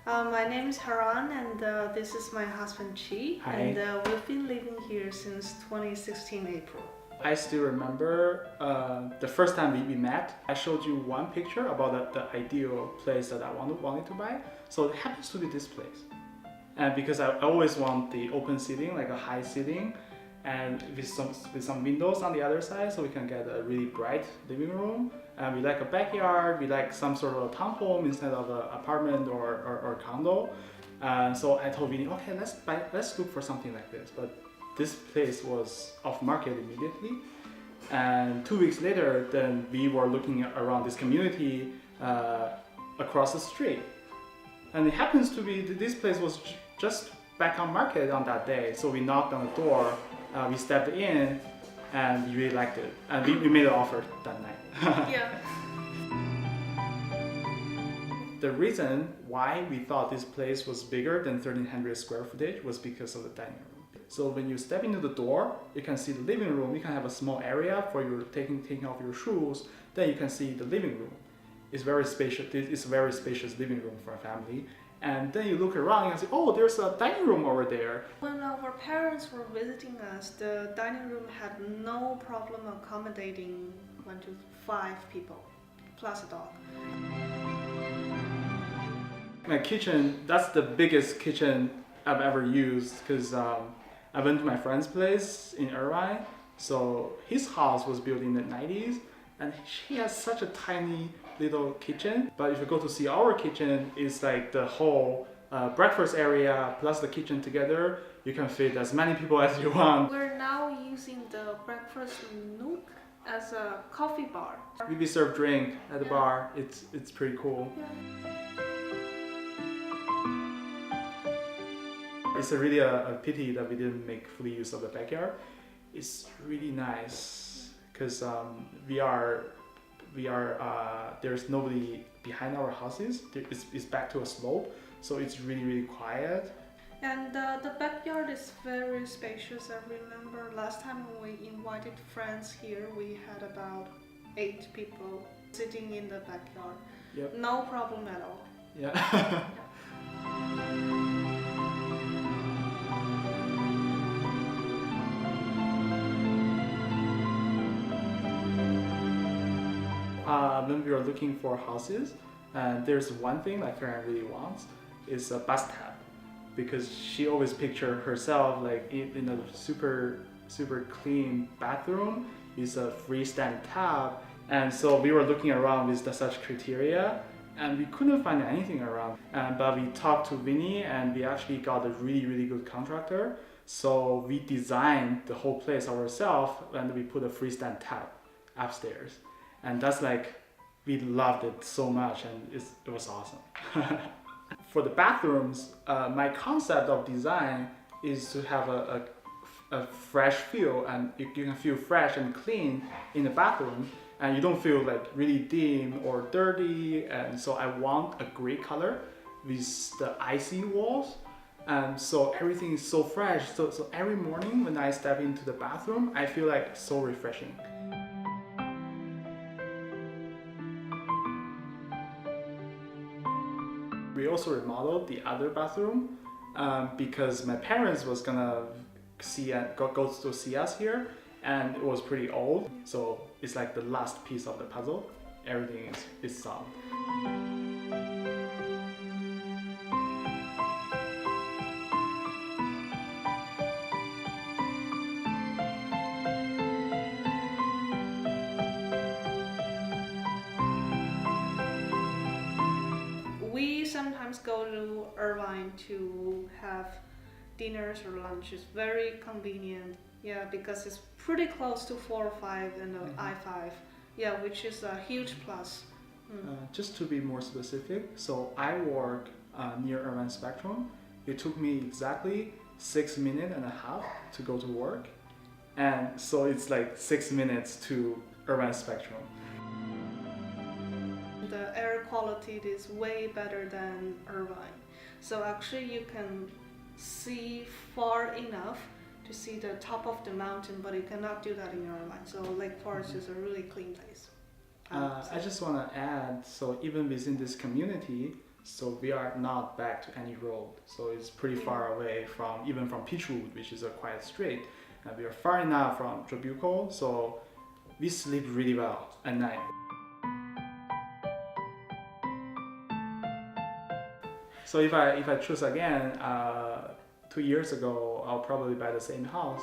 My name is Haran, and this is my husband Chi. Hi. And we've been living here since 2016 April. I still remember the first time we met. I showed you one picture about the ideal place that I wanted to buy. So it happens to be this place. And because I always want the open seating, like a high seating, and with some windows on the other side, so we can get a really bright living room. And we like a backyard. We like some sort of a townhome instead of an apartment or condo. So I told Vinny, okay, let's look for something like this. But this place was off market immediately. And 2 weeks later, then we were looking around this community across the street. And it happens to be that this place was just back on market on that day. So we knocked on the door, we stepped in, and we really liked it. And we made an offer that night. Yeah. The reason why we thought this place was bigger than 1,300 square footage was because of the dining room. So when you step into the door, you can see the living room. You can have a small area for your taking off your shoes. Then you can see the living room. It's very spacious. It's a very spacious living room for a family. And then you look around and say, oh, there's a dining room over there. When our parents were visiting us, the dining room had no problem accommodating 1 to 5 people, plus a dog. My kitchen, that's the biggest kitchen I've ever used because I went to my friend's place in Irvine. So his house was built in the 90s and he has such a tiny little kitchen. But if you go to see our kitchen, it's like the whole breakfast area plus the kitchen together. You can fit as many people as you want. We're now using the breakfast nook as a coffee bar. We serve drink at the bar. It's pretty cool. Yeah. It's really a pity that we didn't make full use of the backyard. It's really nice because there's nobody behind our houses. It's back to a slope, so it's really quiet. And the backyard is very spacious. I remember last time when we invited friends here, we had about 8 people sitting in the backyard. Yep. No problem at all. Yeah. When we were looking for houses, and there's one thing my friend really wants is a bathtub, because she always picture herself like in a super clean bathroom with a freestanding tub. And so we were looking around with such criteria, and we couldn't find anything around. But we talked to Vinny, and we actually got a really good contractor. So we designed the whole place ourselves, and we put a freestanding tub upstairs. And that's like, we loved it so much, and it was awesome. For the bathrooms, my concept of design is to have a fresh feel, and you can feel fresh and clean in the bathroom, and you don't feel like really dim or dirty. And so I want a gray color with the icy walls, and so everything is so fresh. So every morning when I step into the bathroom, I feel like so refreshing. We also remodeled the other bathroom because my parents was gonna go to see us here, and it was pretty old. So it's like the last piece of the puzzle. Everything is solved. We sometimes go to Irvine to have dinners or lunches. Very convenient, yeah, because it's pretty close to 405 and I-5, yeah, which is a huge plus. Just to be more specific, so I work near Irvine Spectrum. It took me exactly 6 minutes and a half to go to work, and so it's like 6 minutes to Irvine Spectrum. The air quality is way better than Irvine. So actually you can see far enough to see the top of the mountain, but you cannot do that in Irvine. So Lake Forest is a really clean place. I just want to add, so even within this community, So we are not back to any road. So it's pretty far away from even from Peachwood, which is a quiet street. And we are far enough from Trabuco, so we sleep really well at night. So if I choose again, 2 years ago, I'll probably buy the same house.